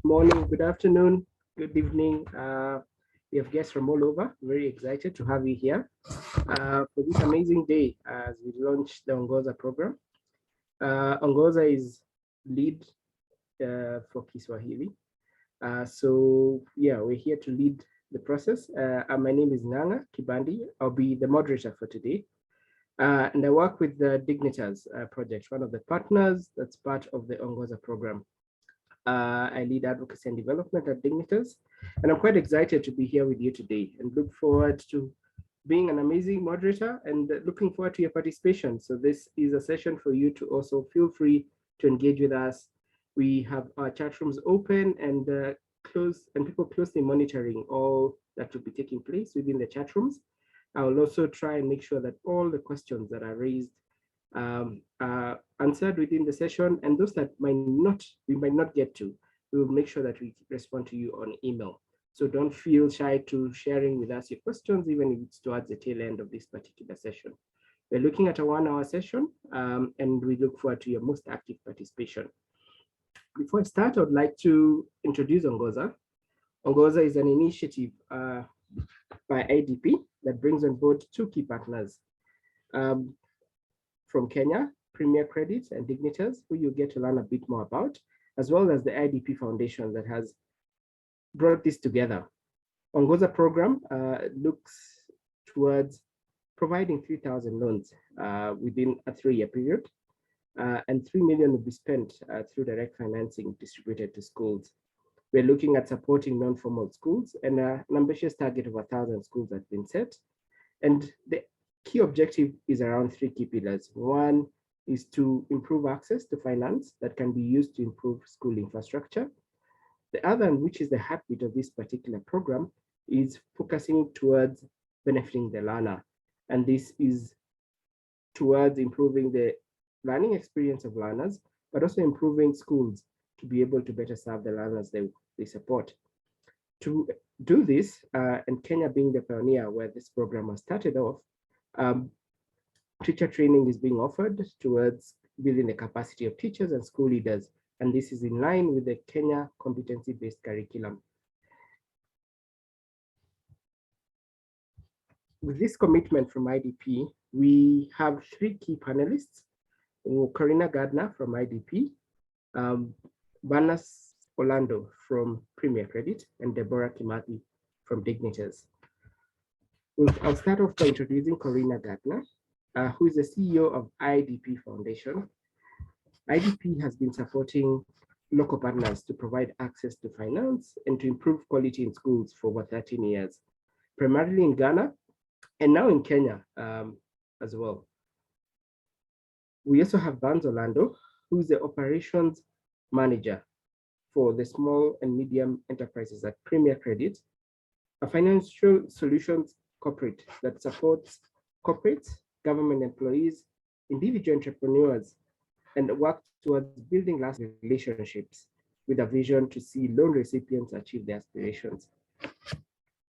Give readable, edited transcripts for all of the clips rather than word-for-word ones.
morning, good afternoon, good evening. We have guests from all over. Very excited to have you here for this amazing day as we launch the Ongoza program. Ongoza is lead for Kiswahili. So yeah, we're here to lead the process. My name is Nanga Kibandi. I'll be the moderator for today. And I work with the Dignitas project, one of the partners that's part of the Ongoza program. I lead advocacy and development at Dignitas, and I'm quite excited to be here with you today and look forward to being an amazing moderator and looking forward to your participation. So this is a session for you to also feel free to engage with us. We have our chat rooms open and people closely monitoring all that will be taking place within the chat rooms. I will also try and make sure that all the questions that are raised are answered within the session, and those that we might not get to, we will make sure that we respond to you on email. So don't feel shy to sharing with us your questions, even if it's towards the tail end of this particular session. We're looking at a 1-hour session, and we look forward to your most active participation. Before I start, I would like to introduce Ongoza. Ongoza is an initiative by IDP that brings on board 2 key partners. From Kenya, Premier Credit and Dignitas, who you'll get to learn a bit more about, as well as the IDP Foundation that has brought this together. Ongoza program looks towards providing 3,000 loans within a 3-year period, and 3 million will be spent through direct financing distributed to schools. We're looking at supporting non-formal schools, and an ambitious target of 1,000 schools has been set. And the key objective is around 3 key pillars. One is to improve access to finance that can be used to improve school infrastructure. The other, which is the heartbeat of this particular program, is focusing towards benefiting the learner. And this is towards improving the learning experience of learners, but also improving schools to be able to better serve the learners they support. To do this, and Kenya being the pioneer where this program was started off, teacher training is being offered towards building the capacity of teachers and school leaders, and this is in line with the Kenya competency-based curriculum. With this commitment from IDP, we have 3 key panelists: Corina Gardner from IDP, Banas Orlando from Premier Credit, and Deborah Kimathi from Dignitas. I'll start off by introducing Corina Gardner, who is the CEO of IDP Foundation. IDP has been supporting local partners to provide access to finance and to improve quality in schools for over 13 years, primarily in Ghana and now in Kenya as well. We also have Banas Orlando, who is the operations manager for the small and medium enterprises at Premier Credit, a financial solutions corporate that supports corporates, government employees, individual entrepreneurs, and work towards building lasting relationships with a vision to see loan recipients achieve their aspirations.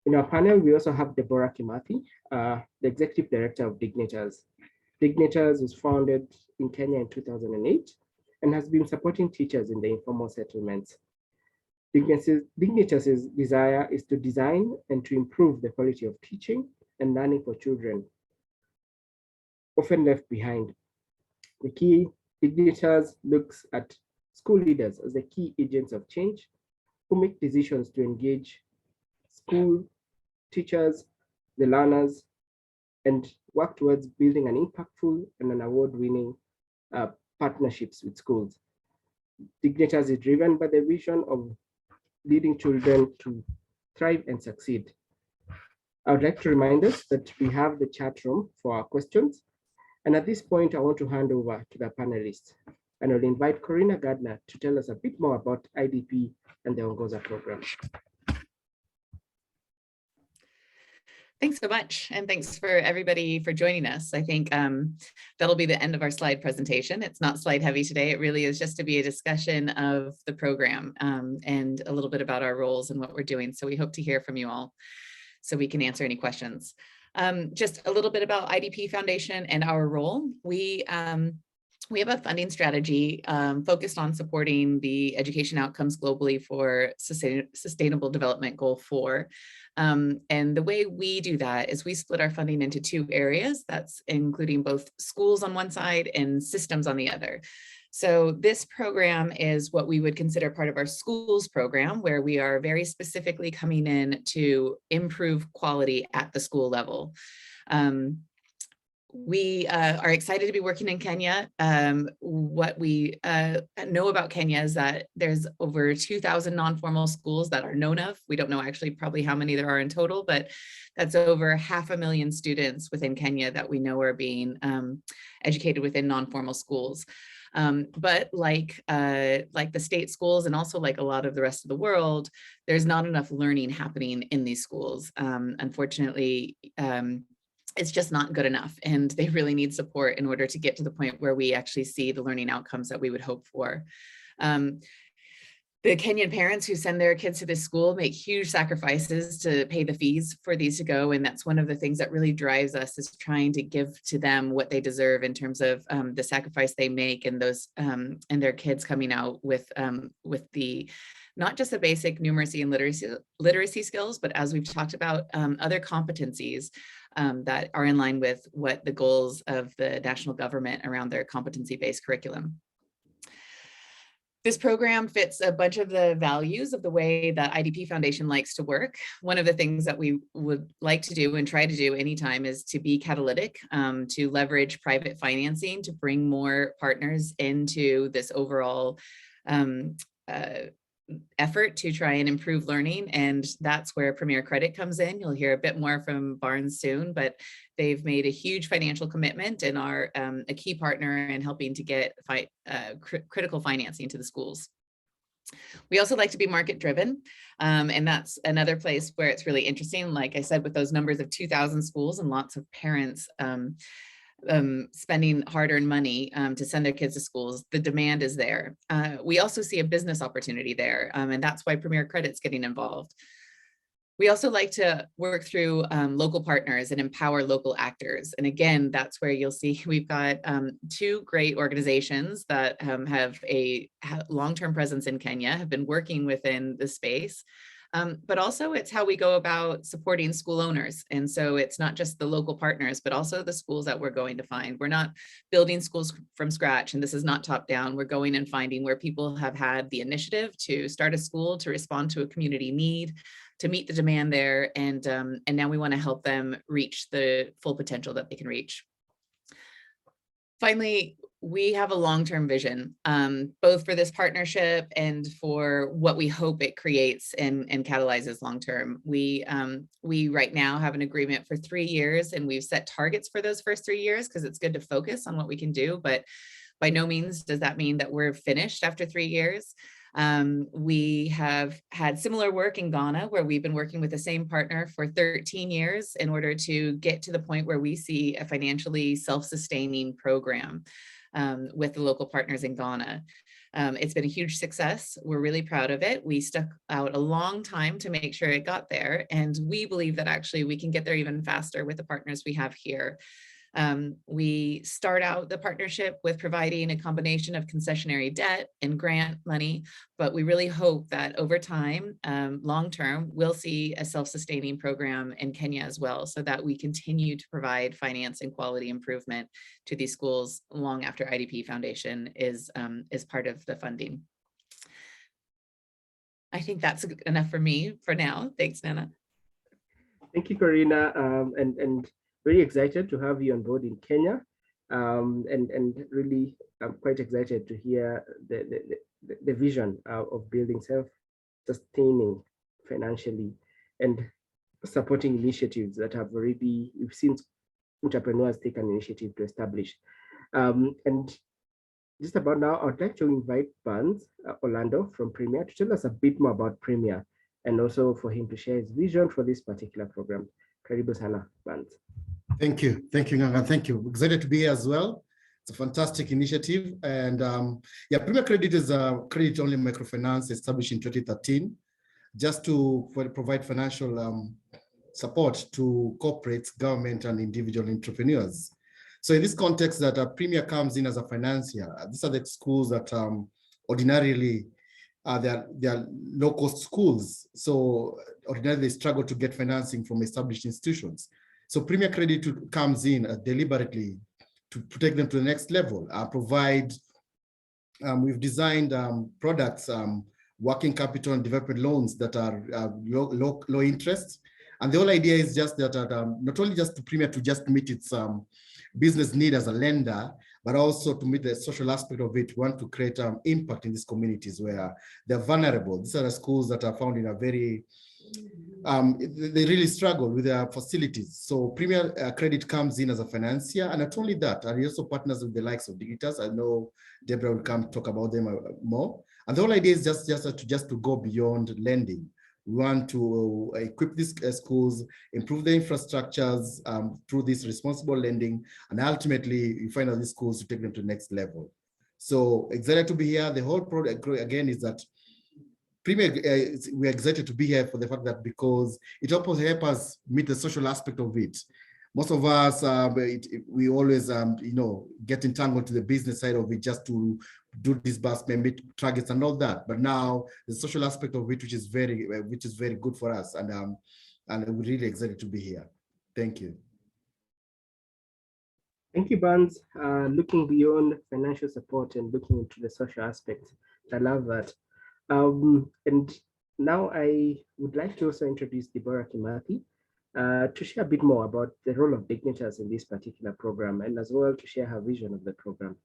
In our panel, we also have Deborah Kimathi, the Executive Director of Dignitas. Dignitas was founded in Kenya in 2008 and has been supporting teachers in the informal settlements. Dignitas's desire is to design and to improve the quality of teaching and learning for children often left behind. The key Dignitas looks at school leaders as the key agents of change who make decisions to engage school teachers, the learners, and work towards building an impactful and an award-winning partnerships with schools. Dignitas is driven by the vision of leading children to thrive and succeed. I would like to remind us that we have the chat room for our questions. And at this point, I want to hand over to the panelists. And I'll invite Corina Gardner to tell us a bit more about IDP and the Ongoza program. Thanks so much. And thanks for everybody for joining us. I think that'll be the end of our slide presentation. It's not slide heavy today. It really is just to be a discussion of the program and a little bit about our roles and what we're doing. So we hope to hear from you all so we can answer any questions. Just a little bit about IDP Foundation and our role. We we have a funding strategy focused on supporting the education outcomes globally for Sustainable Development Goal 4. And the way we do that is we split our funding into 2 areas. That's including both schools on one side and systems on the other. So this program is what we would consider part of our schools program, where we are very specifically coming in to improve quality at the school level. We are excited to be working in Kenya. What we know about Kenya is that there's over 2,000 non-formal schools that are known of. We don't know actually probably how many there are in total, but that's over 500,000 students within Kenya that we know are being educated within non-formal schools. But like the state schools and also like a lot of the rest of the world, there's not enough learning happening in these schools. Unfortunately, it's just not good enough, and they really need support in order to get to the point where we actually see the learning outcomes that we would hope for. The Kenyan parents who send their kids to this school make huge sacrifices to pay the fees for these to go. And that's one of the things that really drives us, is trying to give to them what they deserve in terms of the sacrifice they make, and those and their kids coming out with the not just the basic numeracy and literacy skills, but as we've talked about, other competencies that are in line with what the goals of the national government around their competency-based curriculum. This program fits a bunch of the values of the way that IDP Foundation likes to work. One of the things that we would like to do and try to do anytime is to be catalytic, to leverage private financing to bring more partners into this overall effort to try and improve learning. And that's where Premier Credit comes in. You'll hear a bit more from Barnes soon, but they've made a huge financial commitment and are a key partner in helping to get critical financing to the schools. We also like to be market driven. And that's another place where it's really interesting. Like I said, with those numbers of 2,000 schools and lots of parents spending hard-earned money to send their kids to schools, the demand is there. We also see a business opportunity there, and that's why Premier Credit's getting involved. We also like to work through local partners and empower local actors. And again, that's where you'll see we've got 2 great organizations that have a long-term presence in Kenya, have been working within the space. But also it's how we go about supporting school owners. And so it's not just the local partners, but also the schools that we're going to find. We're not building schools from scratch, and this is not top down. We're going and finding where people have had the initiative to start a school, to respond to a community need, to meet the demand there. And now we want to help them reach the full potential that they can reach. Finally, we have a long-term vision, both for this partnership and for what we hope it creates and catalyzes long-term. We right now have an agreement for 3 years, and we've set targets for those first 3 years because it's good to focus on what we can do, but by no means does that mean that we're finished after 3 years. We have had similar work in Ghana, where we've been working with the same partner for 13 years in order to get to the point where we see a financially self-sustaining program with the local partners in Ghana. It's been a huge success. We're really proud of it. We stuck out a long time to make sure it got there. And we believe that actually we can get there even faster with the partners we have here. We start out the partnership with providing a combination of concessionary debt and grant money, but we really hope that over time, long-term, we'll see a self-sustaining program in Kenya as well, so that we continue to provide finance and quality improvement to these schools long after IDP Foundation is part of the funding. I think that's enough for me for now. Thanks, Nana. Thank you, Karina, and very excited to have you on board in Kenya, and really I'm quite excited to hear the vision of building self-sustaining financially and supporting initiatives that have already, we've seen entrepreneurs take an initiative to establish. And just about now, I'd like to invite Barnes Orlando from Premier to tell us a bit more about Premier, and also for him to share his vision for this particular program. Karibu sana, Barnes. Thank you, Nganga. Thank you. Excited to be here as well. It's a fantastic initiative, and yeah, Premier Credit is a credit-only microfinance established in 2013, just to provide financial support to corporates, government, and individual entrepreneurs. So in this context that Premier comes in as a financier, these are the schools that ordinarily they're low-cost schools. So ordinarily they struggle to get financing from established institutions. So Premier Credit comes in deliberately to take them to the next level, provide, we've designed products, working capital and development loans that are low interest. And the whole idea is just that not only just to Premier to just meet its business need as a lender, but also to meet the social aspect of it. We want to create impact in these communities where they're vulnerable. These are the schools that are found in a very, they really struggle with their facilities. So Premier Credit comes in as a financier, and not only that, and he also partners with the likes of Dignitas. I know Deborah will come talk about them more. And the whole idea is just to go beyond lending. We want to equip these schools, improve the infrastructures through this responsible lending, and ultimately you find out these schools to take them to the next level. So excited to be here. The whole project again is that Premier, we're excited to be here for the fact that because it helps us meet the social aspect of it. Most of us, we always, get entangled to the business side of it just to do disbursement, meet targets and all that. But now the social aspect of it, which is very good for us, and we're really excited to be here. Thank you. Thank you, Barnes. Looking beyond financial support and looking into the social aspects. I love that. And now I would like to also introduce Deborah Kimathi to share a bit more about the role of Dignitas in this particular program, and as well to share her vision of the program.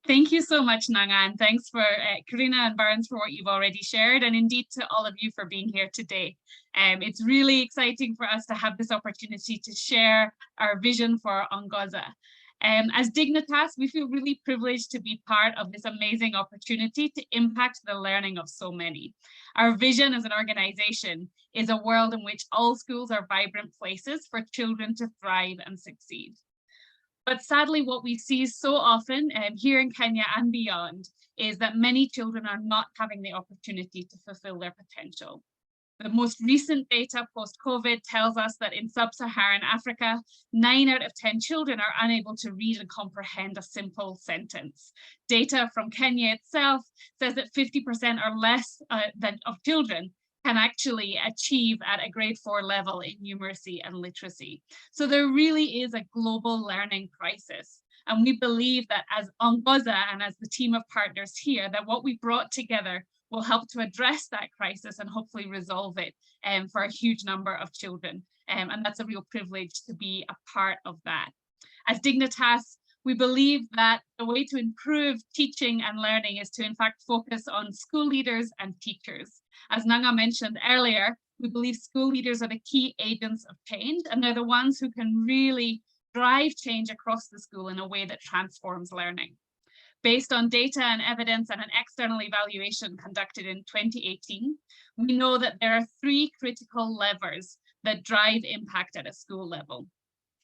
Thank you so much, Nanga, and thanks for Karina and Barnes for what you've already shared, and indeed to all of you for being here today. It's really exciting for us to have this opportunity to share our vision for Ongoza. As Dignitas, we feel really privileged to be part of this amazing opportunity to impact the learning of so many. Our vision as an organization is a world in which all schools are vibrant places for children to thrive and succeed. But sadly, what we see so often here in Kenya and beyond is that many children are not having the opportunity to fulfill their potential. The most recent data post-COVID tells us that in sub-Saharan Africa, 9 out of 10 children are unable to read and comprehend a simple sentence. Data from Kenya itself says that 50% or less of children can actually achieve at a grade 4 level in numeracy and literacy. So there really is a global learning crisis. And we believe that as Ongoza and as the team of partners here, that what we brought together will help to address that crisis and hopefully resolve it for a huge number of children. And that's a real privilege to be a part of that. As Dignitas, we believe that the way to improve teaching and learning is to in fact focus on school leaders and teachers. As Nanga mentioned earlier, we believe school leaders are the key agents of change, and they're the ones who can really drive change across the school in a way that transforms learning. Based on data and evidence and an external evaluation conducted in 2018, we know that there are 3 critical levers that drive impact at a school level.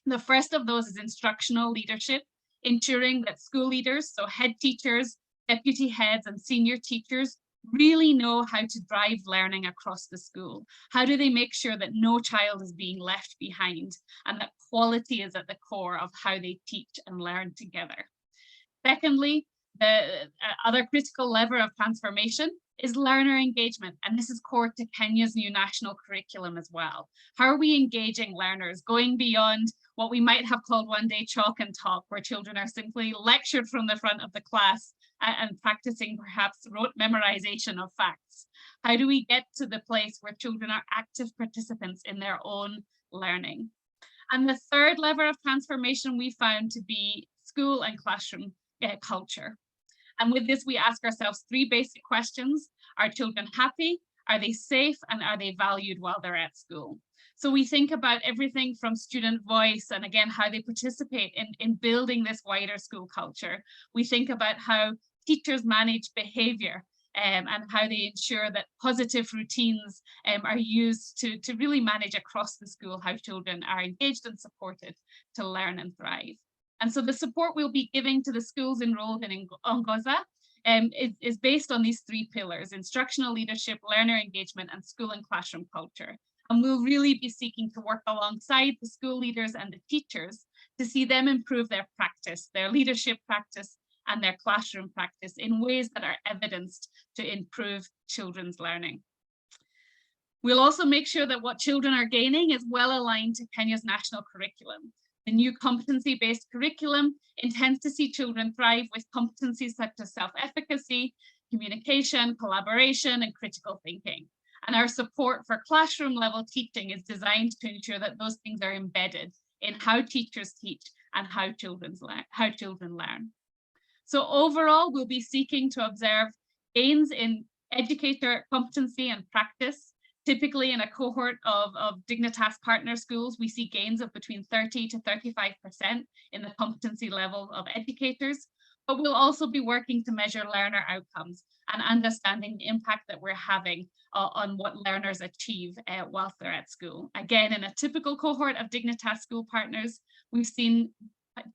The first of those is instructional leadership, ensuring that school leaders, so head teachers, deputy heads, and senior teachers really know how to drive learning across the school. How do they make sure that no child is being left behind and that quality is at the core of how they teach and learn together? Secondly, the other critical lever of transformation is learner engagement, and this is core to Kenya's new national curriculum as well. How are we engaging learners, going beyond what we might have called one day chalk and talk, where children are simply lectured from the front of the class and practicing perhaps rote memorization of facts? How do we get to the place where children are active participants in their own learning? And the third lever of transformation we found to be school and classroom culture. And with this, we ask ourselves 3 basic questions. Are children happy? Are they safe? And are they valued while they're at school? So we think about everything from student voice and again, how they participate in building this wider school culture. We think about how teachers manage behavior and how they ensure that positive routines are used to really manage across the school how children are engaged and supported to learn and thrive. And so the support we'll be giving to the schools enrolled in Ongoza is based on these 3 pillars: instructional leadership, learner engagement, and school and classroom culture. And we'll really be seeking to work alongside the school leaders and the teachers to see them improve their practice, their leadership practice, and their classroom practice in ways that are evidenced to improve children's learning. We'll also make sure that what children are gaining is well aligned to Kenya's national curriculum. The new competency-based curriculum intends to see children thrive with competencies such as self-efficacy, communication, collaboration, and critical thinking. And our support for classroom level teaching is designed to ensure that those things are embedded in how teachers teach and how children learn. So overall, we'll be seeking to observe gains in educator competency and practice. Typically in a cohort of Dignitas partner schools, we see gains of between 30 to 35% in the competency level of educators, but we'll also be working to measure learner outcomes and understanding the impact that we're having on what learners achieve whilst they're at school. Again, in a typical cohort of Dignitas school partners, we've seen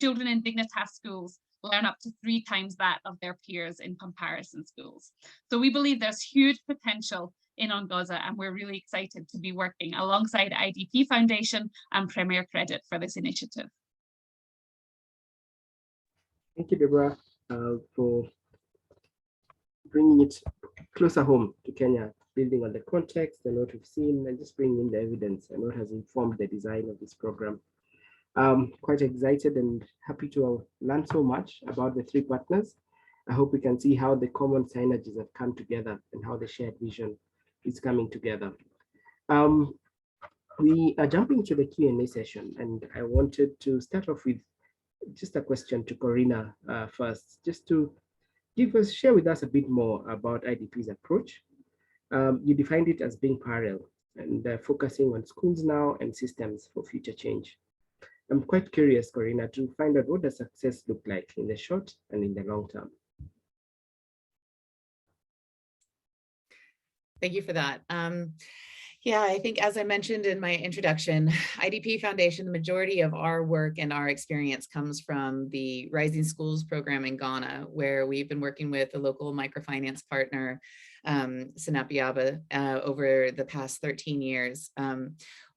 children in Dignitas schools learn up to 3 times that of their peers in comparison schools. So we believe there's huge potential in Ongoza, and we're really excited to be working alongside IDP Foundation and Premier Credit for this initiative. Thank you, Deborah, for bringing it closer home to Kenya, building on the context and what we've seen, and just bringing in the evidence and what has informed the design of this program. Quite excited and happy to learn so much about the 3 partners. I hope we can see how the common synergies have come together and how the shared vision is coming together. We are jumping to the Q&A session, and I wanted to start off with just a question to Corina first, just to share with us a bit more about IDP's approach. You defined it as being parallel and focusing on schools now and systems for future change. I'm quite curious, Corina, to find out what does success look like in the short and in the long term. Thank you for that. Yeah, I think as I mentioned in my introduction, IDP Foundation, the majority of our work and our experience comes from the Rising Schools program in Ghana, where we've been working with a local microfinance partner, Sinapiaba, over the past 13 years.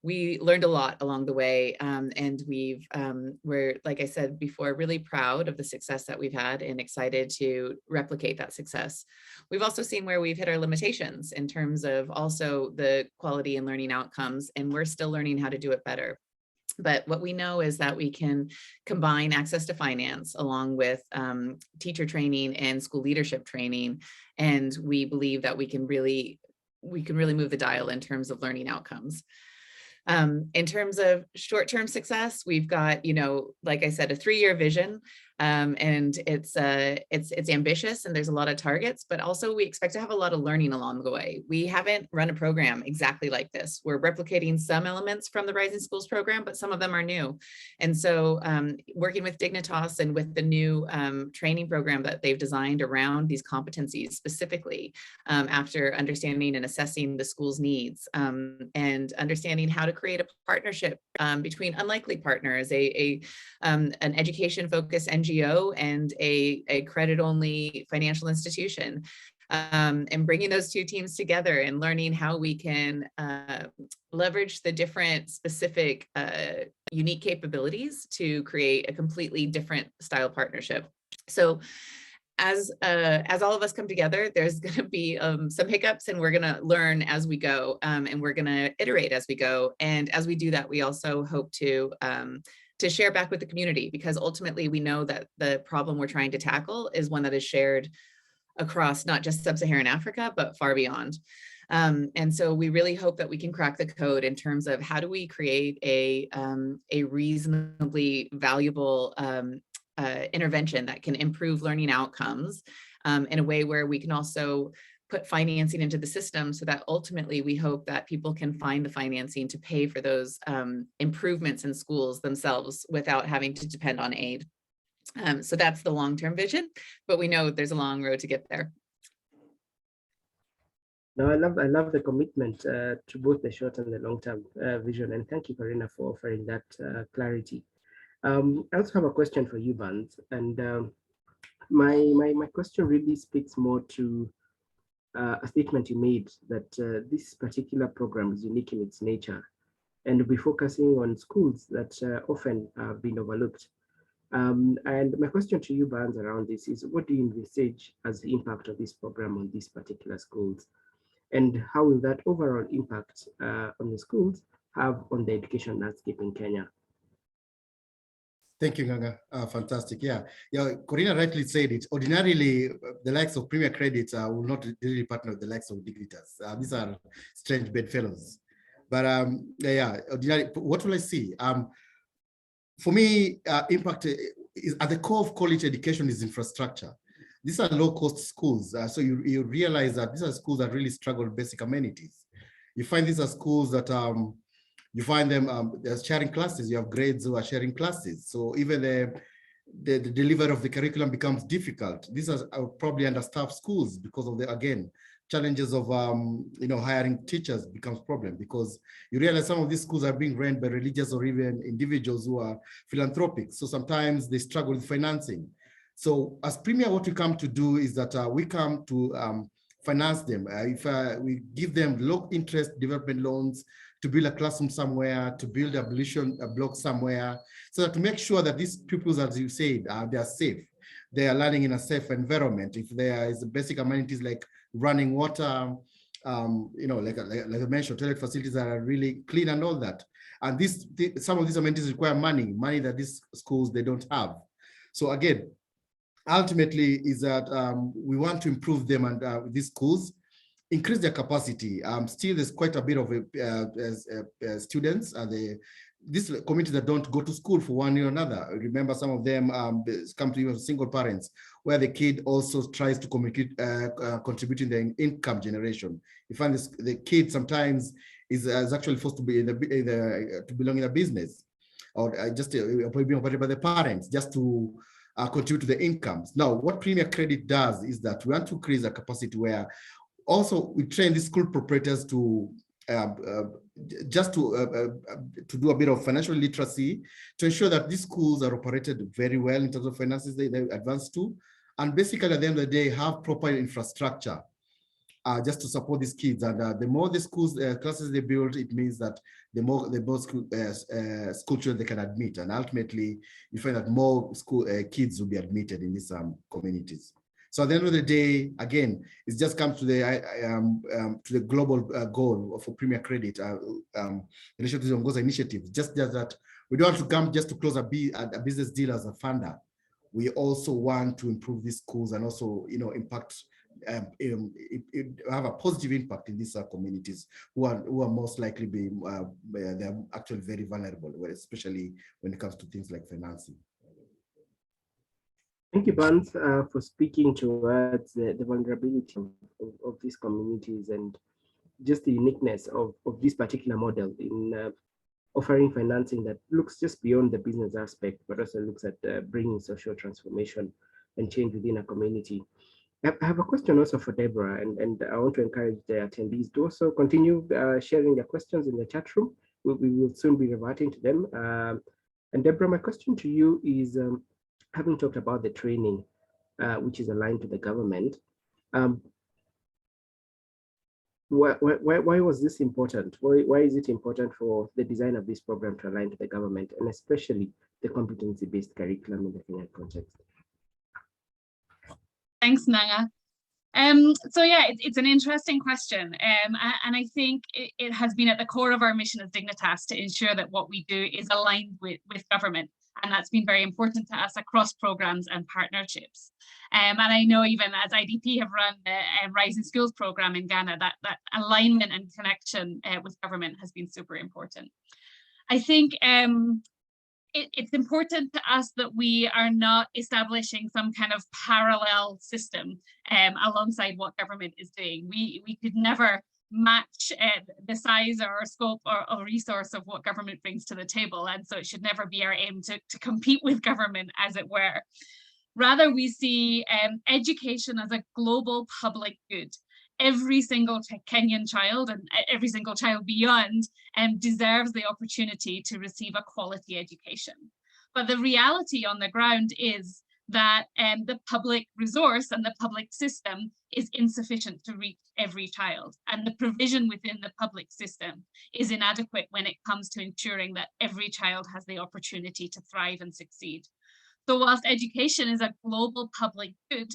We learned a lot along the way, and we're, like I said before, really proud of the success that we've had and excited to replicate that success. We've also seen where we've hit our limitations in terms of also the quality and learning outcomes, and we're still learning how to do it better. But what we know is that we can combine access to finance along with teacher training and school leadership training, and we believe that we can really move the dial in terms of learning outcomes. In terms of short-term success, we've got, like I said, a 3-year vision, and it's ambitious and there's a lot of targets, but also we expect to have a lot of learning along the way. We haven't run a program exactly like this. We're replicating some elements from the Rising Schools program, but some of them are new. And so working with Dignitas and with the new training program that they've designed around these competencies specifically, after understanding and assessing the school's needs, and understanding how to create a partnership between unlikely partners, an education-focused NGO and a credit-only financial institution, and bringing those 2 teams together and learning how we can leverage the different specific unique capabilities to create a completely different style partnership. So as all of us come together, there's going to be some hiccups, and we're going to learn as we go, and we're going to iterate as we go. And as we do that, we also hope to share back with the community, because ultimately we know that the problem we're trying to tackle is one that is shared across not just sub-Saharan Africa, but far beyond. And so we really hope that we can crack the code in terms of how do we create a reasonably valuable intervention that can improve learning outcomes in a way where we can also put financing into the system, so that ultimately we hope that people can find the financing to pay for those improvements in schools themselves without having to depend on aid. So that's the long-term vision, but we know there's a long road to get there. No, I love the commitment to both the short and the long-term vision, and thank you, Corina, for offering that clarity. I also have a question for you, Barnes, and my question really speaks more to a statement you made that this particular program is unique in its nature, and we'll be focusing on schools that often have been overlooked. And my question to you, Barnes, around this is, what do you envisage as the impact of this program on these particular schools? And how will that overall impact on the schools have on the education landscape in Kenya? Thank you, Nganga. Fantastic. Yeah, Corina rightly said it. Ordinarily, the likes of Premier Credit will not really partner with the likes of Dignitas. These are strange bedfellows. But yeah, ordinarily, what will I see? For me, impact is at the core of college education is infrastructure. These are low-cost schools, so you realize that these are schools that really struggle with basic amenities. You find these are schools that you find them they're sharing classes. You have grades who are sharing classes, so even the delivery of the curriculum becomes difficult. These are probably understaffed schools because of the, again, challenges of hiring teachers becomes problem, because you realize some of these schools are being run by religious or even individuals who are philanthropic. So sometimes they struggle with financing. So as Premier, what we come to do is that we come to finance them. We give them low interest development loans to build a classroom somewhere, to build a block somewhere, so that to make sure that these pupils, as you said, they are safe. They are learning in a safe environment. If there is basic amenities like running water, like I mentioned, toilet facilities that are really clean and all that. And some of these amenities require money that these schools, they don't have. So again, ultimately is that we want to improve them, and these schools increase their capacity. Still, there's quite a bit of students and these communities that don't go to school for one year or another. Remember, some of them come to even single parents, where the kid also tries to contribute in the income generation. You find the kid sometimes is actually forced to be to belong in a business, or just being operated by the parents just to contribute to the incomes. Now, what Premier Credit does is that we want to create a capacity where also we train the school proprietors to do a bit of financial literacy to ensure that these schools are operated very well in terms of finances they advance to, and basically at the end of the day have proper infrastructure just to support these kids. And the more the schools classes they build, it means that the more school children they can admit, and ultimately you find that more school kids will be admitted in these communities. So at the end of the day, again, it just comes to the global goal for Premier Credit, initiative Ongoza initiative. Just that we don't want to come just to close a business deal as a funder. We also want to improve these schools and also, impact, have a positive impact in these communities who are most likely they're actually very vulnerable, especially when it comes to things like financing. Thank you, Barnes, for speaking towards the vulnerability of these communities and just the uniqueness of this particular model in offering financing that looks just beyond the business aspect, but also looks at bringing social transformation and change within a community. I have a question also for Deborah, and I want to encourage the attendees to also continue sharing their questions in the chat room. We will soon be reverting to them. And Deborah, my question to you is, having talked about the training, which is aligned to the government, why was this important? Why is it important for the design of this program to align to the government, and especially the competency-based curriculum in the Kenyan context? Thanks, Nanga. So yeah, it's an interesting question. And I think it has been at the core of our mission as Dignitas to ensure that what we do is aligned with government. And that's been very important to us across programs and partnerships. And I know even as IDP have run the Rising Schools program in Ghana, that alignment and connection with government has been super important. I think it's important to us that we are not establishing some kind of parallel system alongside what government is doing. We could never match the size or scope or resource of what government brings to the table, and so it should never be our aim to compete with government, as it were. Rather, we see education as a global public good. Every single Kenyan child and every single child beyond deserves the opportunity to receive a quality education. But the reality on the ground is that the public resource and the public system is insufficient to reach every child, and the provision within the public system is inadequate when it comes to ensuring that every child has the opportunity to thrive and succeed. So whilst education is a global public good,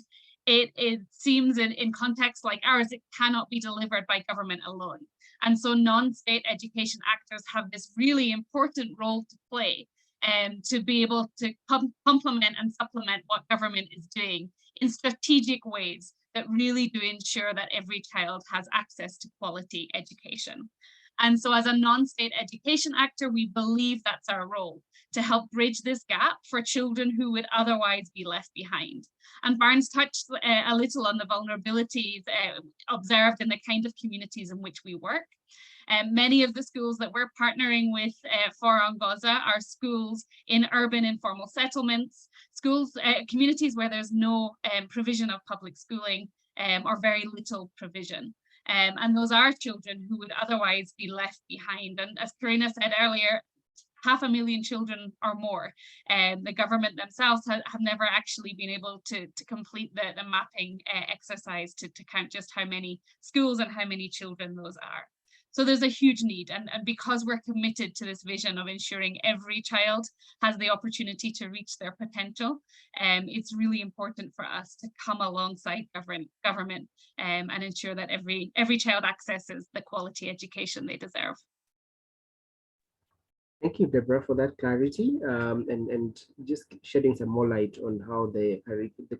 it seems in contexts like ours, it cannot be delivered by government alone. And so non-state education actors have this really important role to play to be able to complement and supplement what government is doing in strategic ways that really do ensure that every child has access to quality education. And so as a non-state education actor, we believe that's our role, to help bridge this gap for children who would otherwise be left behind. And Barnes touched a little on the vulnerabilities observed in the kind of communities in which we work. Many of the schools that we're partnering with for Ongoza are schools in urban informal settlements, schools, communities where there's no provision of public schooling or very little provision. And those are children who would otherwise be left behind. And as Karina said earlier, 500,000 children or more. The government themselves have never actually been able to complete the mapping exercise to count just how many schools and how many children those are. So there's a huge need, and because we're committed to this vision of ensuring every child has the opportunity to reach their potential, it's really important for us to come alongside government and ensure that every child accesses the quality education they deserve. Thank you, Deborah, for that clarity and just shedding some more light on how the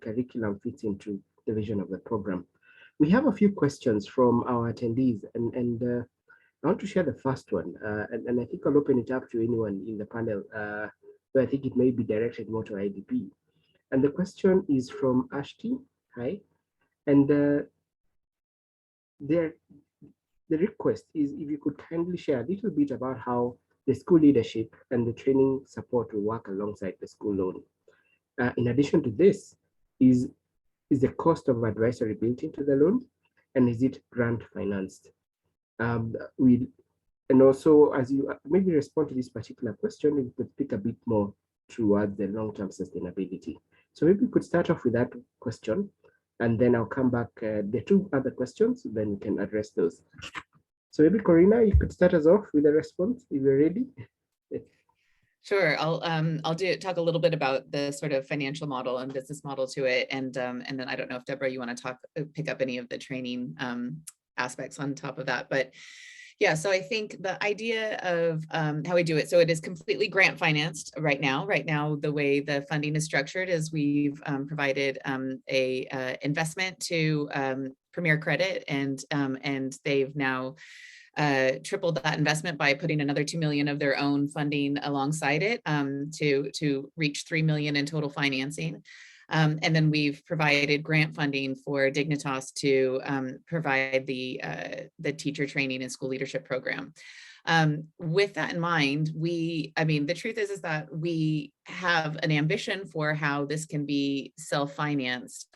curriculum fits into the vision of the program. We have a few questions from our attendees, and I want to share the first one, and I think I'll open it up to anyone in the panel, but I think it may be directed more to IDP. And the question is from Ashti. Hi. And the request is if you could kindly share a little bit about how the school leadership and the training support will work alongside the school loan. In addition to this, is the cost of advisory built into the loan, and is it grant financed? And also, as you maybe respond to this particular question, we could speak a bit more towards the long-term sustainability. So maybe we could start off with that question, and then I'll come back. The two other questions, then we can address those. So maybe Corina, you could start us off with a response if you're ready. Sure, I'll talk a little bit about the sort of financial model and business model to it, and then I don't know if Deborah, you want to pick up any of the training aspects on top of that, but yeah. So I think the idea of how we do it, so it is completely grant financed right now. Right now, the way the funding is structured is we've provided a investment to Premier Credit, and they've now tripled that investment by putting another $2 million of their own funding alongside it to reach $3 million in total financing. And then we've provided grant funding for Dignitas to provide the teacher training and school leadership program. With that in mind, the truth is that we have an ambition for how this can be self-financed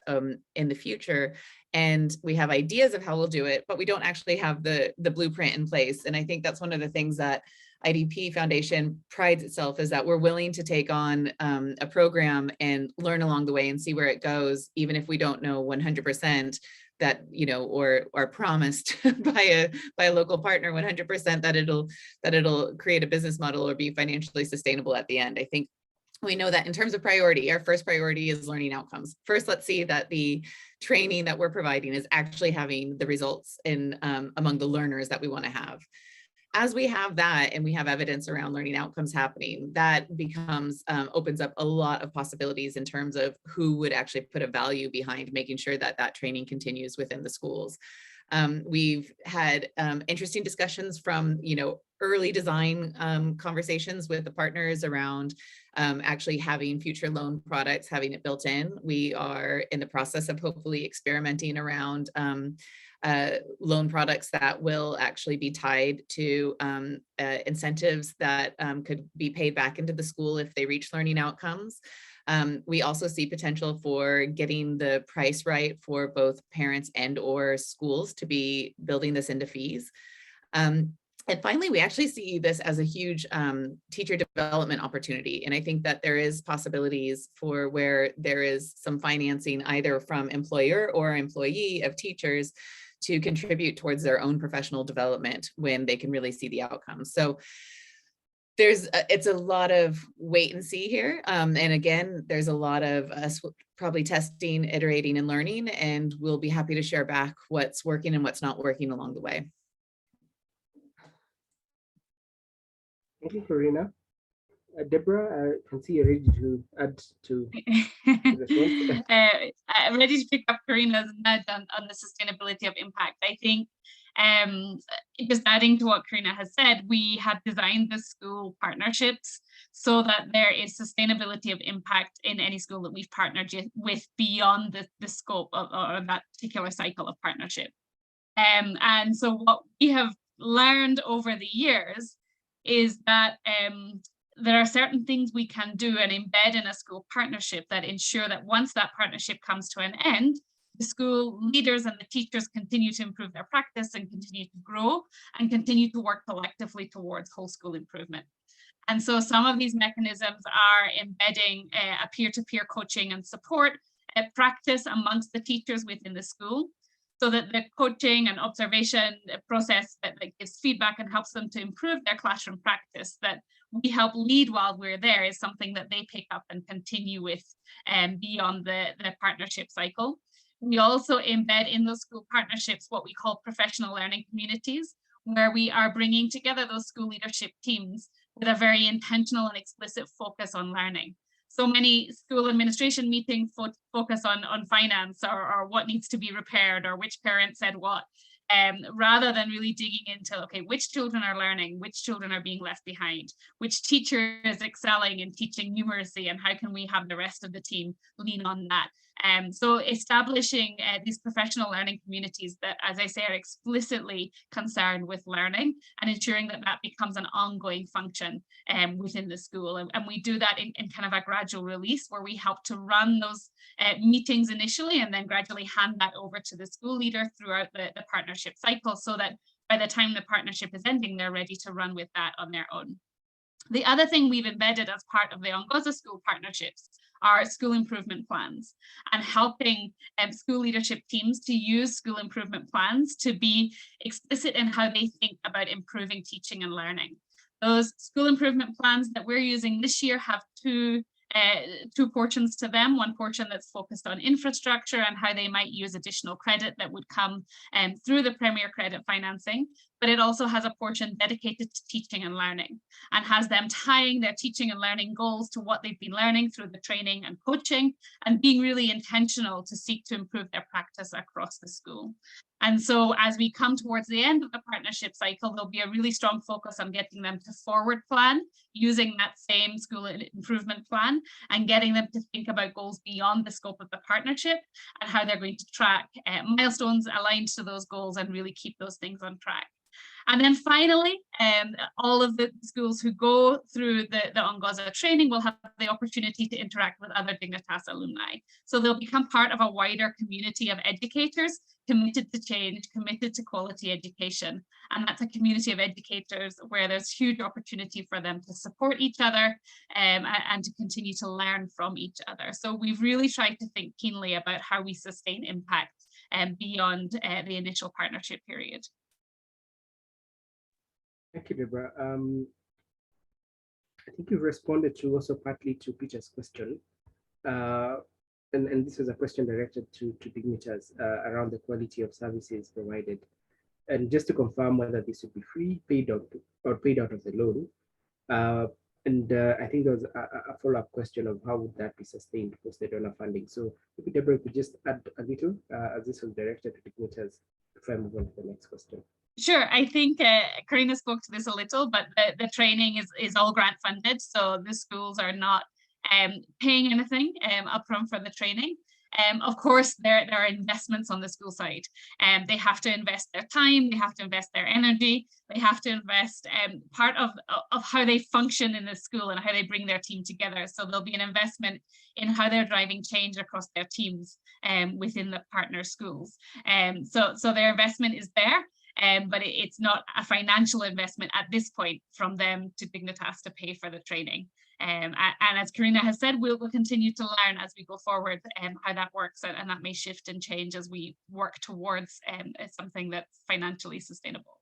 in the future. And we have ideas of how we'll do it, but we don't actually have the blueprint in place. And I think that's one of the things that IDP Foundation prides itself is that we're willing to take on a program and learn along the way and see where it goes, even if we don't know 100% that, or are promised by a local partner 100% that it'll create a business model or be financially sustainable at the end. I think we know that in terms of priority, our first priority is learning outcomes. First, let's see that the training that we're providing is actually having the results in among the learners that we want to have. As we have that and we have evidence around learning outcomes happening, that becomes opens up a lot of possibilities in terms of who would actually put a value behind making sure that that training continues within the schools. We've had interesting discussions from early design conversations with the partners around actually having future loan products, having it built in. We are in the process of hopefully experimenting around loan products that will actually be tied to incentives that could be paid back into the school if they reach learning outcomes. We also see potential for getting the price right for both parents and or schools to be building this into fees. And finally, we actually see this as a huge teacher development opportunity. And I think that there is possibilities for where there is some financing either from employer or employee of teachers to contribute towards their own professional development when they can really see the outcomes. So it's a lot of wait and see here. And again, there's a lot of us probably testing, iterating, and learning, and we'll be happy to share back what's working and what's not working along the way. Thank you, Karina. Deborah, I can see you're ready to add to the I'm ready to pick up Karina's nudge on the sustainability of impact. I think just adding to what Karina has said, we have designed the school partnerships so that there is sustainability of impact in any school that we've partnered with beyond the scope of that particular cycle of partnership. And so what we have learned over the years is that there are certain things we can do and embed in a school partnership that ensure that once that partnership comes to an end, the school leaders and the teachers continue to improve their practice and continue to grow and continue to work collectively towards whole school improvement. And so some of these mechanisms are embedding a peer-to-peer coaching and support practice amongst the teachers within the school, so that the coaching and observation process that gives feedback and helps them to improve their classroom practice, that we help lead while we're there, is something that they pick up and continue with beyond the partnership cycle. We also embed in those school partnerships what we call professional learning communities, where we are bringing together those school leadership teams with a very intentional and explicit focus on learning. So many school administration meetings focus on finance or what needs to be repaired or which parent said what, rather than really digging into, okay, which children are learning, which children are being left behind, which teacher is excelling in teaching numeracy, and how can we have the rest of the team lean on that. So establishing these professional learning communities that, as I say, are explicitly concerned with learning and ensuring that that becomes an ongoing function within the school. And we do that in kind of a gradual release, where we help to run those meetings initially and then gradually hand that over to the school leader throughout the partnership cycle, so that by the time the partnership is ending, they're ready to run with that on their own. The other thing we've embedded as part of the Ongoza school partnerships are school improvement plans, and helping school leadership teams to use school improvement plans to be explicit in how they think about improving teaching and learning. Those school improvement plans that we're using this year have two portions to them. One portion that's focused on infrastructure and how they might use additional credit that would come through the Premier Credit financing, but it also has a portion dedicated to teaching and learning, and has them tying their teaching and learning goals to what they've been learning through the training and coaching, and being really intentional to seek to improve their practice across the school. And so as we come towards the end of the partnership cycle, there'll be a really strong focus on getting them to forward plan using that same school improvement plan, and getting them to think about goals beyond the scope of the partnership and how they're going to track milestones aligned to those goals and really keep those things on track. And then finally, all of the schools who go through the Ongoza training will have the opportunity to interact with other Dignitas alumni. So they'll become part of a wider community of educators committed to change, committed to quality education. And that's a community of educators where there's huge opportunity for them to support each other and to continue to learn from each other. So we've really tried to think keenly about how we sustain impact beyond the initial partnership period. Thank you, Deborah. I think you've responded to also partly to Peter's question. And this was a question directed to Dignitas around the quality of services provided. And just to confirm whether this would be free, paid out of the loan. And I think there was a follow-up question of how would that be sustained post the donor funding. So maybe Deborah could just add a little, as this was directed to Dignitas, before I move on to the next question. Sure, I think Karina spoke to this a little, but the training is all grant funded, so the schools are not paying anything upfront for the training. Of course, there are investments on the school side. They have to invest their time, they have to invest their energy, they have to invest part of how they function in the school and how they bring their team together. So there'll be an investment in how they're driving change across their teams within the partner schools. So their investment is there. but it's not a financial investment at this point from them to Dignitas to pay for the training. And as Karina has said, we'll continue to learn as we go forward how that works, and that may shift and change as we work towards something that's financially sustainable.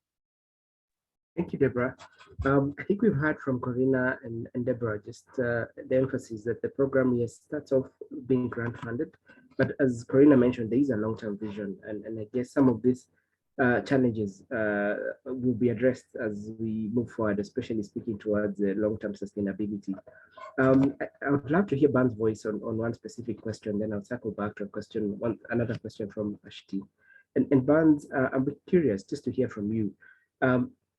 Thank you, Deborah. I think we've heard from Corina and Deborah just the emphasis that the program, yes, starts off being grant funded, but as Corina mentioned, there is a long-term vision, and I guess some of these challenges will be addressed as we move forward, especially speaking towards long-term sustainability. I would love to hear Ban's voice on one specific question, then I'll circle back to another question from Ashti. And Ban's, I'm curious just to hear from you.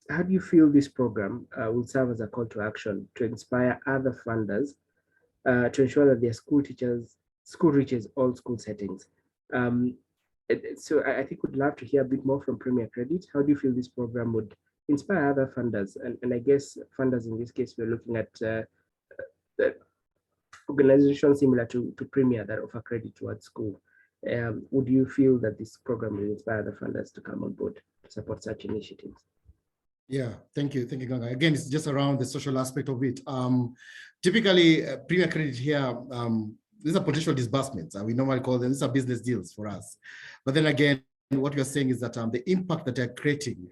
How do you feel this program will serve as a call to action to inspire other funders to ensure that their school reaches all school settings? So I think we'd love to hear a bit more from Premier Credit. How do you feel this program would inspire other funders? And I guess funders in this case, we're looking at the organizations similar to Premier that offer credit towards school. Would you feel that this program will inspire other funders to come on board to support such initiatives? Yeah, thank you, Ganga. Again, it's just around the social aspect of it. Typically, Premier Credit here, these are potential disbursements. We normally call them, these are business deals for us. But then again, what you're saying is that the impact that they're creating,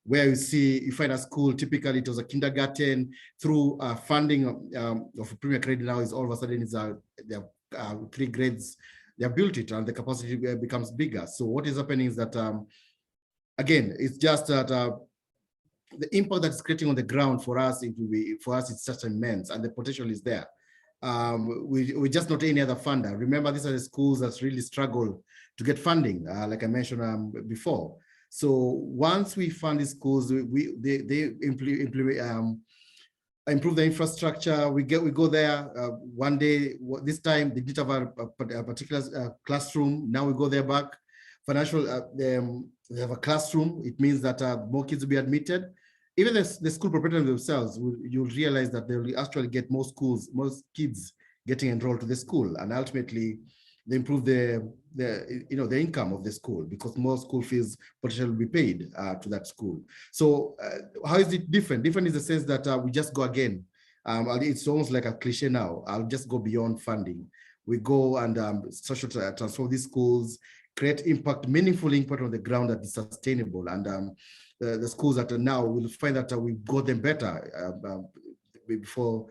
where you find a school, typically it was a kindergarten, through funding of Premier Credit now is all of a sudden is there are 3 grades, they have built it and the capacity becomes bigger. So what is happening is that, again, it's just that the impact that's creating on the ground for us, it's just immense, and the potential is there. We're just not any other funder. Remember, these are the schools that really struggle to get funding, like I mentioned before. So once we fund these schools, they improve the infrastructure. We go there one day. This time they did have a particular classroom. Now we go there back. They have a classroom. It means that more kids will be admitted. Even the school proprietors themselves, you'll realize that they will actually get most kids getting enrolled to the school, and ultimately they improve the income of the school because more school fees potentially will be paid to that school. So how is it different? Different in the sense that we just go again. It's almost like a cliche now. I'll just go beyond funding. We go and social transform these schools, create impact, meaningful impact on the ground that is sustainable, and the schools that are now will find that we got them better before.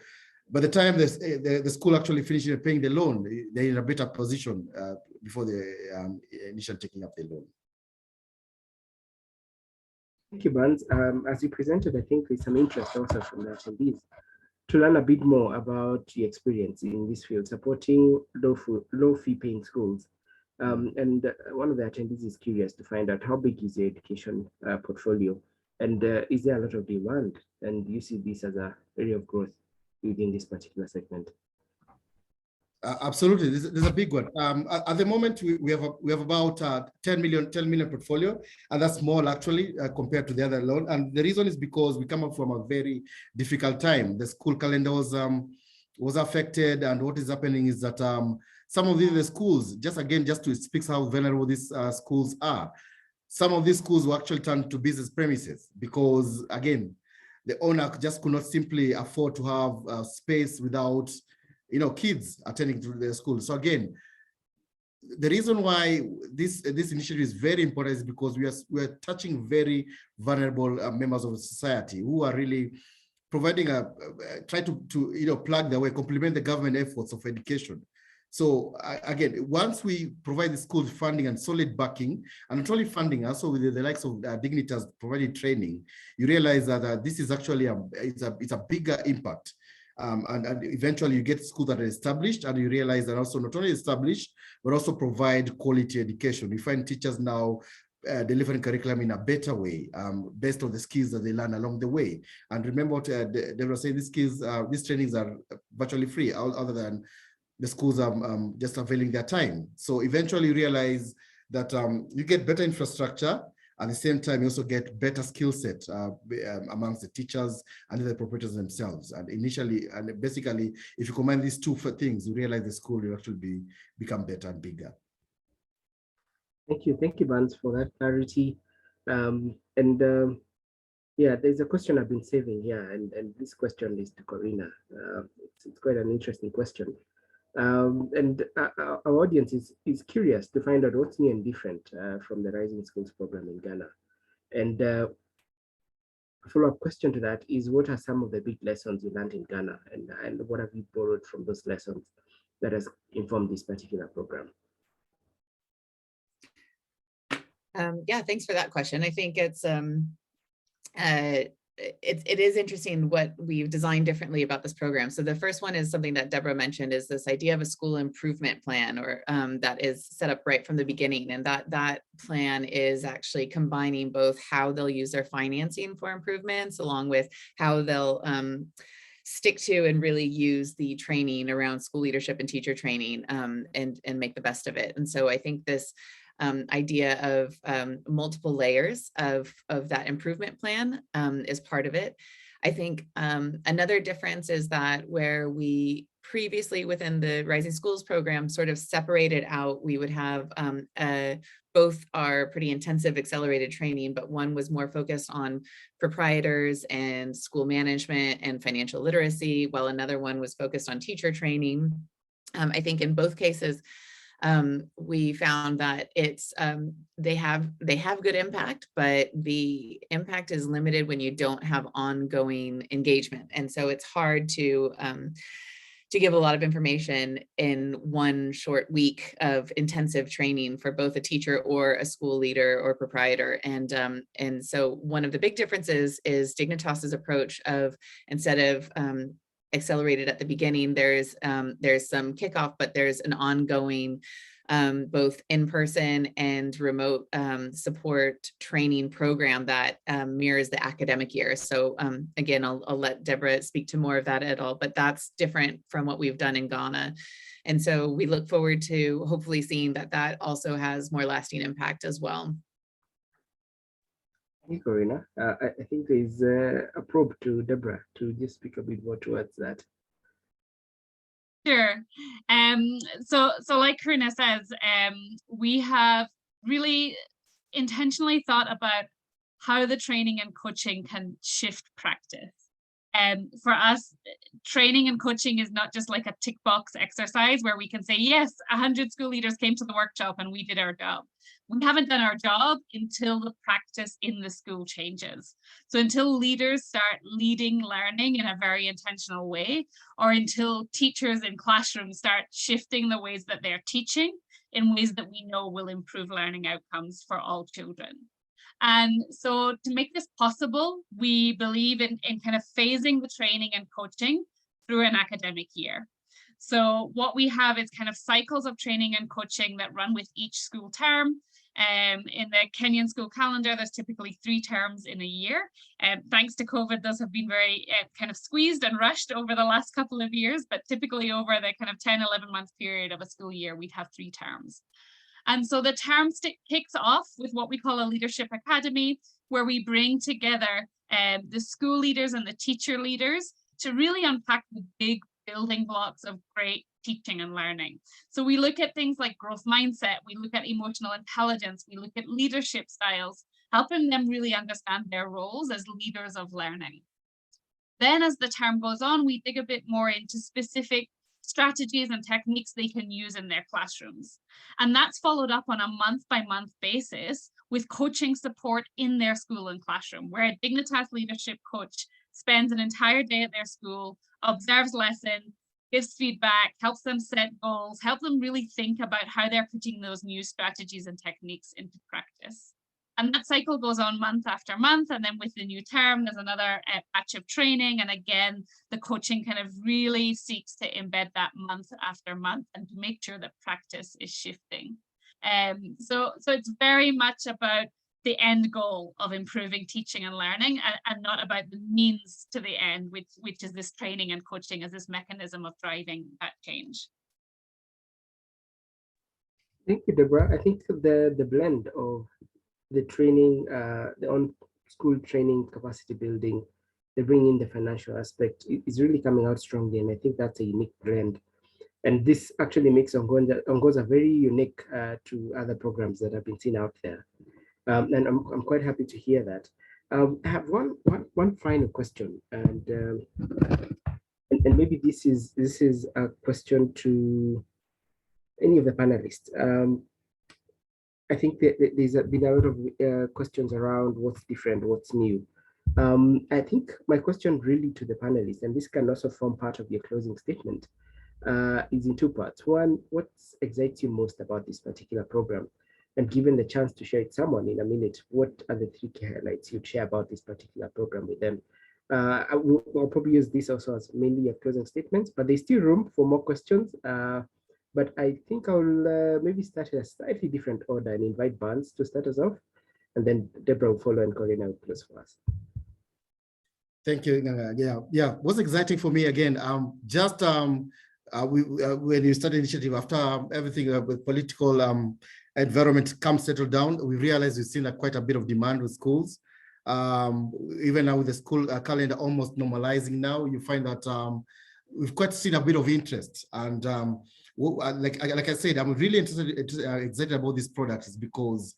By the time the school actually finishes paying the loan, they're in a better position before the initial taking up the loan. Thank you, Bans. As you presented, I think there's some interest also from the attendees to learn a bit more about your experience in this field, supporting low fee paying schools. And one of the attendees is curious to find out how big is your education portfolio, and is there a lot of demand, and do you see this as an area of growth within this particular segment? Absolutely, there's a big one. At the moment, we have about 10 million portfolio, and that's small actually compared to the other loan. And the reason is because we come up from a very difficult time. The school calendar was affected, and what is happening is that some of the schools, just to speak how vulnerable these schools are, some of these schools will actually turn to business premises because, again, the owner just could not simply afford to have space without, kids attending to their school. So again, the reason why this initiative is very important is because we are touching very vulnerable members of society who are really providing try to plug their way, complement the government efforts of education. So again, once we provide the school funding and solid backing, and not only funding, also with the likes of Dignitas providing training, you realize that this is actually it's a bigger impact. And eventually you get schools that are established, and you realize that also not only established, but also provide quality education. We find teachers now delivering curriculum in a better way, based on the skills that they learn along the way. And remember what Deborah said, these trainings are virtually free, other than the schools are just availing their time. So eventually you realize that you get better infrastructure. At the same time, you also get better skill set amongst the teachers and the proprietors themselves. And basically, if you combine these two things, you realize the school will actually become better and bigger. Thank you, Bans, for that clarity. Yeah, there's a question I've been saving here, and this question is to Corina. It's quite an interesting question. Our audience is curious to find out what's new and different from the Rising Schools program in Ghana. And a follow-up question to that is, what are some of the big lessons you learned in Ghana, and what have you borrowed from those lessons that has informed this particular program? Yeah, thanks for that question. I think it is interesting what we've designed differently about this program. So the first one is something that Deborah mentioned, is this idea of a school improvement plan, or that is set up right from the beginning. And that plan is actually combining both how they'll use their financing for improvements, along with how they'll stick to and really use the training around school leadership and teacher training, and make the best of it. And so I think this idea of multiple layers of that improvement plan is part of it. I think another difference is that where we previously within the Rising Schools program sort of separated out, we would have both are pretty intensive accelerated training, but one was more focused on proprietors and school management and financial literacy, while another one was focused on teacher training. I think in both cases, we found that it's they have good impact, but the impact is limited when you don't have ongoing engagement. And so it's hard to give a lot of information in one short week of intensive training for both a teacher or a school leader or proprietor. And so one of the big differences is Dignitas's approach of, instead of accelerated at the beginning, there's some kickoff, but there's an ongoing both in-person and remote support training program that mirrors the academic year. So again, I'll let Deborah speak to more of that at all, but that's different from what we've done in Ghana. And so we look forward to hopefully seeing that also has more lasting impact as well. Thank you, Corina. I think there's a probe to Deborah to just speak a bit more towards that. Sure. So like Corina says, we have really intentionally thought about how the training and coaching can shift practice. For us, training and coaching is not just like a tick box exercise where we can say, yes, 100 school leaders came to the workshop and we did our job. We haven't done our job until the practice in the school changes. So until leaders start leading learning in a very intentional way, or until teachers in classrooms start shifting the ways that they're teaching in ways that we know will improve learning outcomes for all children. And so to make this possible, we believe in kind of phasing the training and coaching through an academic year. So what we have is kind of cycles of training and coaching that run with each school term. In the Kenyan school calendar, there's typically 3 terms in a year. Thanks to COVID, those have been very kind of squeezed and rushed over the last couple of years, but typically over the kind of 10, 11 month period of a school year, we'd have 3 terms. And so the term kicks off with what we call a leadership academy, where we bring together the school leaders and the teacher leaders to really unpack the big building blocks of great teaching and learning. So we look at things like growth mindset, we look at emotional intelligence, we look at leadership styles, helping them really understand their roles as leaders of learning. Then as the term goes on, we dig a bit more into specific strategies and techniques they can use in their classrooms. And that's followed up on a month-by-month basis with coaching support in their school and classroom, where a Dignitas leadership coach spends an entire day at their school, observes lessons, gives feedback, helps them set goals, help them really think about how they're putting those new strategies and techniques into practice. And that cycle goes on month after month. And then with the new term, there's another batch of training. And again, the coaching kind of really seeks to embed that month after month and to make sure that practice is shifting. So it's very much about the end goal of improving teaching and learning, and not about the means to the end, which is this training and coaching as this mechanism of driving that change. Thank you, Deborah. I think the blend of the training, the on-school training, capacity building, they bring in the financial aspect is really coming out strongly, and I think that's a unique blend. And this actually makes Ongoza very unique to other programs that have been seen out there. And I'm quite happy to hear that. I have one final question, and maybe this is a question to any of the panelists. I think there's been a lot of questions around what's different, what's new. I think my question really to the panelists, and this can also form part of your closing statement, is in two parts. One, what excites you most about this particular program? And given the chance to share it someone in a minute, what are the three key highlights you'd share about this particular program with them? I'll probably use this also as mainly a closing statement, but there's still room for more questions. But I think I'll maybe start in a slightly different order and invite Barnes to start us off, and then Deborah will follow and Corina will close for us. Thank you. Yeah. What's exciting for me again? When you start the initiative, after everything with political environment comes settled down, we realize we've seen quite a bit of demand with schools. Even now with the school calendar almost normalizing now, you find that we've quite seen a bit of interest. And like I said, I'm really excited about this product is because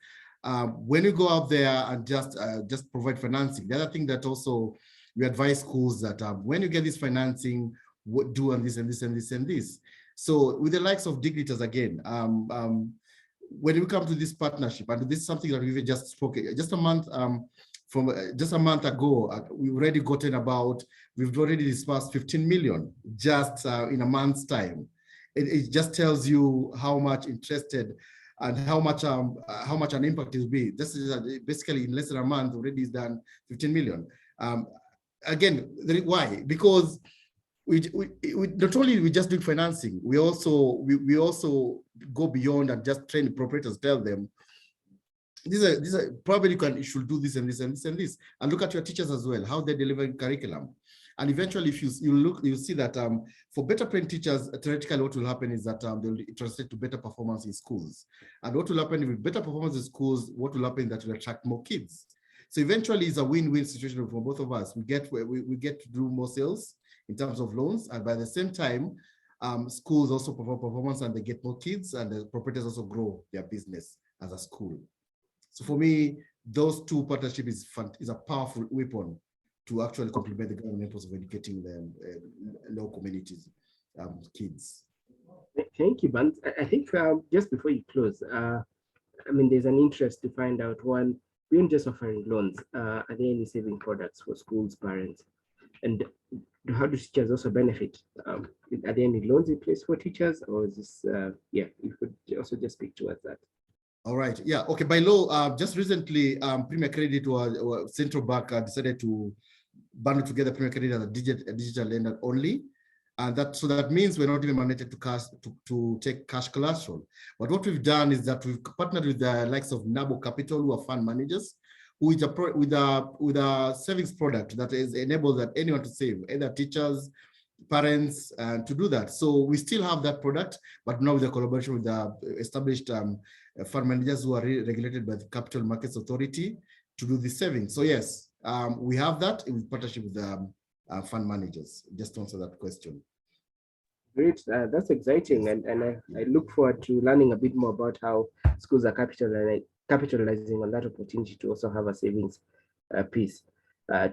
when you go out there and just provide financing, the other thing that also we advise schools that when you get this financing, do and this and this and this and this. So with the likes of Dignitas again, when we come to this partnership, and this is something that we've just spoken, just a month ago, we've already disbursed 15 million just in a month's time. It just tells you how much interested and how much an impact it will be. This is basically in less than a month already is done 15 million. Again, why? Because we not only we just do financing, we also go beyond and just train the proprietors, tell them these are probably you should do this and this and this and this, and look at your teachers as well, how they're delivering curriculum. And eventually, if you look, you'll see that for better trained teachers, theoretically, what will happen is that they'll translate to better performance in schools. And what will happen with better performance in schools, what will happen is that will attract more kids. So eventually, it's a win-win situation for both of us. We get to do more sales in terms of loans, and by the same time, schools also perform performance and they get more kids, and the proprietors also grow their business as a school. So for me, those two partnerships is a powerful weapon to actually complement the government purpose of educating the low communities, kids. Thank you, Bant. I think just before you close, I mean, there's an interest to find out, one, we aren't just offering loans. Are there any saving products for schools, parents? And how do teachers also benefit? Are there any loans in place for teachers, or is this, yeah, you could also just speak towards that. All right, yeah, okay, by law, just recently, Premier Credit or Central Bank decided to bundle together Premier Credit as a digital lender only. And that means we're not even mandated to take cash collateral. But what we've done is that we've partnered with the likes of Nabo Capital, who are fund managers, who is with a savings product that is enables that anyone to save, either teachers, parents, to do that. So we still have that product, but now with a collaboration with the established fund managers who are regulated by the Capital Markets Authority to do the savings. So yes, we have that in partnership with the fund managers, just to answer that question. Great, that's exciting, and I look forward to learning a bit more about how schools are capitalizing on that opportunity to also have a savings piece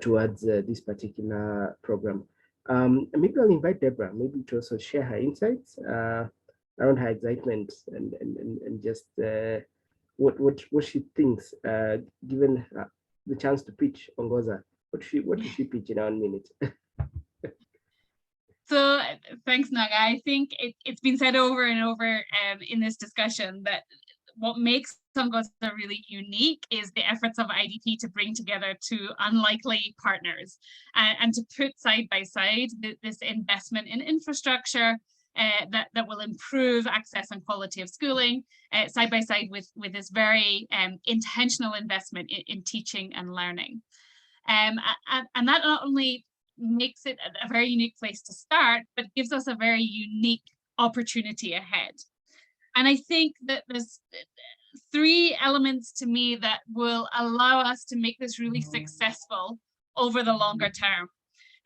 towards this particular program. Maybe I'll invite Deborah maybe to also share her insights around her excitement and just what she thinks, given the chance to pitch Ongoza. What did she pitch in 1 minute? So thanks, Naga. I think it's been said over and over in this discussion that what makes Ongoza really unique is the efforts of IDP to bring together two unlikely partners and to put side by side this investment in infrastructure that will improve access and quality of schooling side by side with this very intentional investment in teaching and learning. And that not only makes it a very unique place to start, but gives us a very unique opportunity ahead. And I think that there's three elements to me that will allow us to make this really successful over the longer term.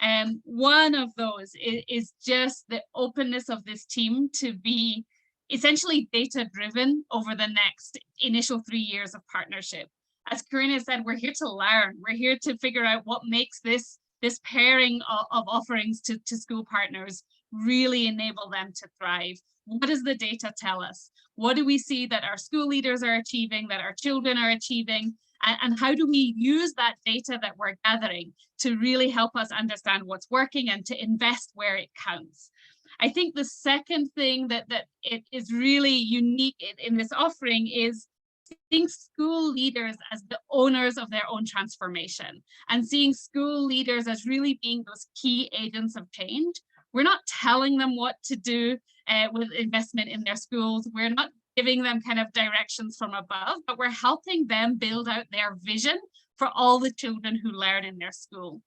And one of those is just the openness of this team to be essentially data-driven over the next initial 3 years of partnership. as Karina said, we're here to learn. We're here to figure out what makes this pairing of offerings to school partners really enable them to thrive. What does the data tell us? What do we see that our school leaders are achieving, that our children are achieving? And how do we use that data that we're gathering to really help us understand what's working and to invest where it counts? I think the second thing that it is really unique in this offering is seeing school leaders as the owners of their own transformation and seeing school leaders as really being those key agents of change. We're not telling them what to do with investment in their schools. We're not giving them kind of directions from above, but we're helping them build out their vision for all the children who learn in their school.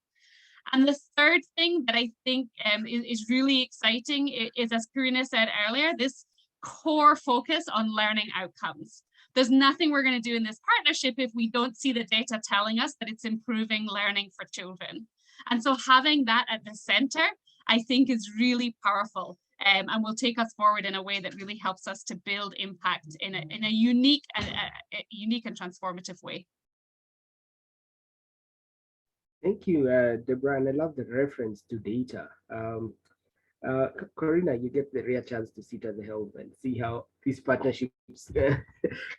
And the third thing that I think is really exciting is, as Karina said earlier, this core focus on learning outcomes. There's nothing we're going to do in this partnership if we don't see the data telling us that it's improving learning for children. And so having that at the center, I think, is really powerful and will take us forward in a way that really helps us to build impact in a unique and transformative way. Thank you, Deborah, and I love the reference to data. Karina, you get the rare chance to sit at the helm and see how these partnerships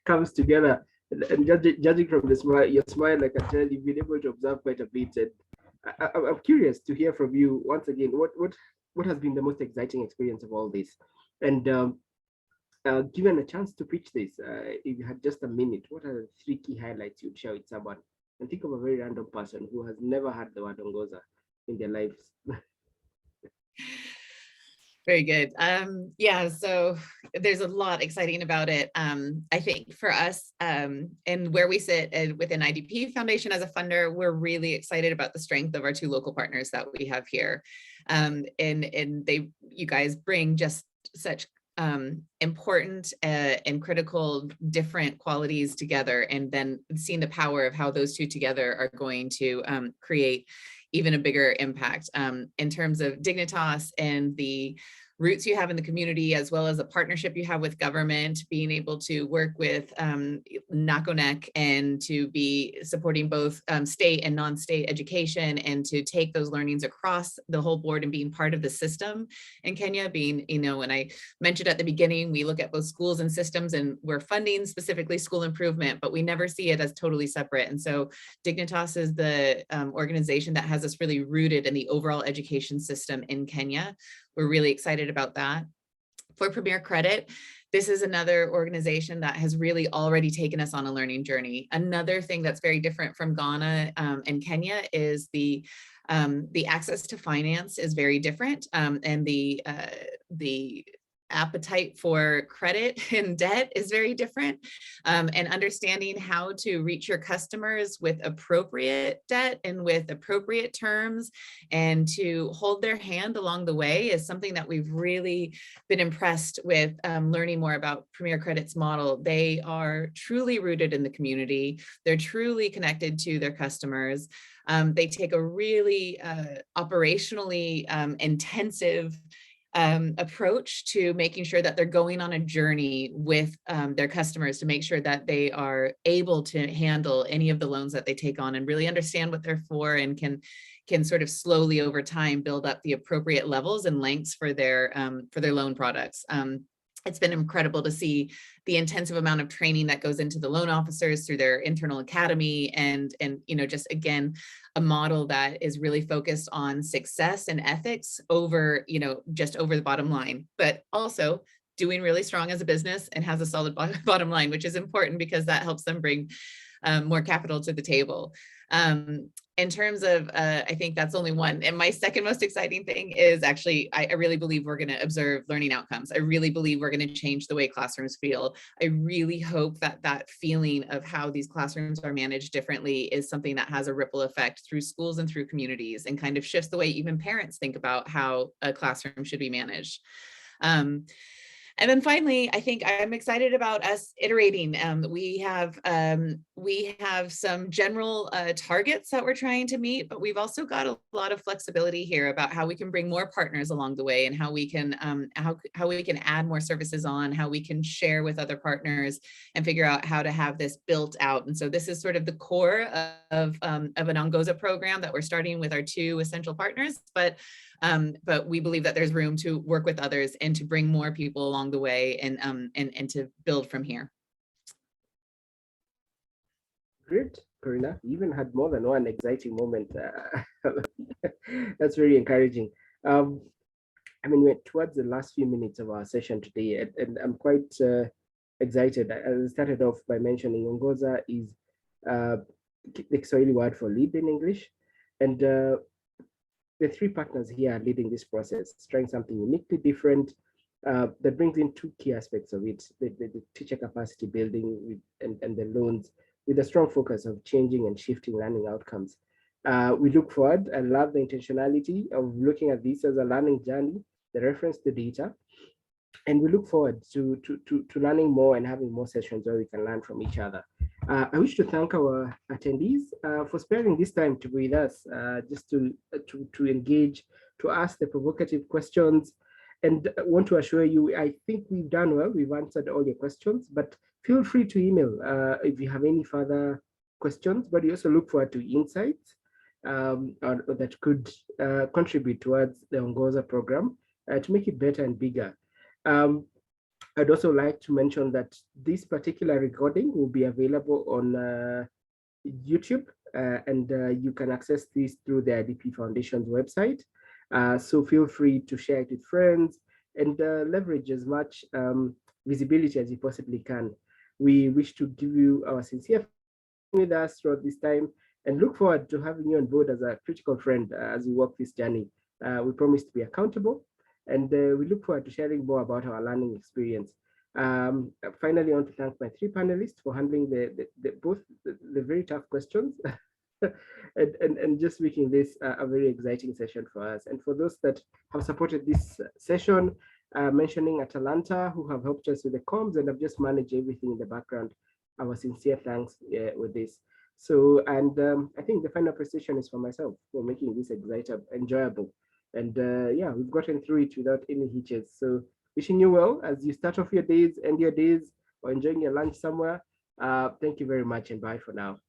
comes together. And judging from the smile, your smile, I can tell you've been able to observe quite a bit. And I'm curious to hear from you once again. What has been the most exciting experience of all this? And given a chance to pitch this, if you had just a minute, what are the 3 key highlights you'd share with someone? And think of a very random person who has never heard the word Ongoza in their lives. Very good. Yeah, so there's a lot exciting about it. I think for us and where we sit within IDP Foundation as a funder, we're really excited about the strength of our 2 local partners that we have here. And you guys bring just such important and critical different qualities together, and then seeing the power of how those 2 together are going to create even a bigger impact in terms of Dignitas and the roots you have in the community, as well as a partnership you have with government, being able to work with NACONEC and to be supporting both state and non-state education, and to take those learnings across the whole board and being part of the system in Kenya. Being, when I mentioned at the beginning, we look at both schools and systems, and we're funding specifically school improvement, but we never see it as totally separate. And so Dignitas is the organization that has us really rooted in the overall education system in Kenya. We're really excited about that. For Premier Credit, this is another organization that has really already taken us on a learning journey. Another thing that's very different from Ghana and Kenya is the access to finance is very different, and the appetite for credit and debt is very different, and understanding how to reach your customers with appropriate debt and with appropriate terms and to hold their hand along the way is something that we've really been impressed with learning more about Premier Credit's model. They are truly rooted in the community. They're truly connected to their customers. They take a really operationally intensive approach to making sure that they're going on a journey with their customers to make sure that they are able to handle any of the loans that they take on and really understand what they're for, and can sort of slowly over time build up the appropriate levels and lengths for their loan products. It's been incredible to see the intensive amount of training that goes into the loan officers through their internal academy, and just again, a model that is really focused on success and ethics over, just over the bottom line, but also doing really strong as a business and has a solid bottom line, which is important because that helps them bring more capital to the table. In terms of, I think that's only one. And my second most exciting thing is actually, I really believe we're going to observe learning outcomes. I really believe we're going to change the way classrooms feel. I really hope that that feeling of how these classrooms are managed differently is something that has a ripple effect through schools and through communities, and kind of shifts the way even parents think about how a classroom should be managed. And then finally, I think I'm excited about us iterating. We have some general targets that we're trying to meet, but we've also got a lot of flexibility here about how we can bring more partners along the way, and how we can how we can add more services on, how we can share with other partners, and figure out how to have this built out. And so this is sort of the core of an Ongoza program that we're starting with our 2 essential partners, but we believe that there's room to work with others and to bring more people along the way, and to build from here. Great, Karina. You even had more than one exciting moment. That's very encouraging. I mean, we're towards the last few minutes of our session today, and I'm quite excited. I started off by mentioning Ongoza is the Kiswahili word for lead in English, and the 3 partners here are leading this process, trying something uniquely different that brings in 2 key aspects of it: the teacher capacity building and the loans, with a strong focus of changing and shifting learning outcomes. We look forward and love the intentionality of looking at this as a learning journey, the reference to data, and we look forward to learning more and having more sessions where we can learn from each other. I wish to thank our attendees for sparing this time to be with us, just to engage, to ask the provocative questions. And I want to assure you, I think we've done well. We've answered all your questions, but feel free to email if you have any further questions. But we also look forward to insights or that could contribute towards the Ongoza program to make it better and bigger. I'd also like to mention that this particular recording will be available on YouTube, and you can access this through the IDP Foundation's website. So feel free to share it with friends and leverage as much visibility as you possibly can. We wish to give you our sincere with us throughout this time, and look forward to having you on board as a critical friend as we walk this journey. We promise to be accountable, and we look forward to sharing more about our learning experience. Finally, I want to thank my 3 panelists for handling both the very tough questions and just making this a very exciting session for us. And for those that have supported this session, mentioning Atalanta, who have helped us with the comms and have just managed everything in the background, our sincere thanks with this. So, and I think the final appreciation is for myself for making this enjoyable. And yeah, we've gotten through it without any hitches. So wishing you well as you start off your days, end your days, or enjoying your lunch somewhere. Thank you very much, and bye for now.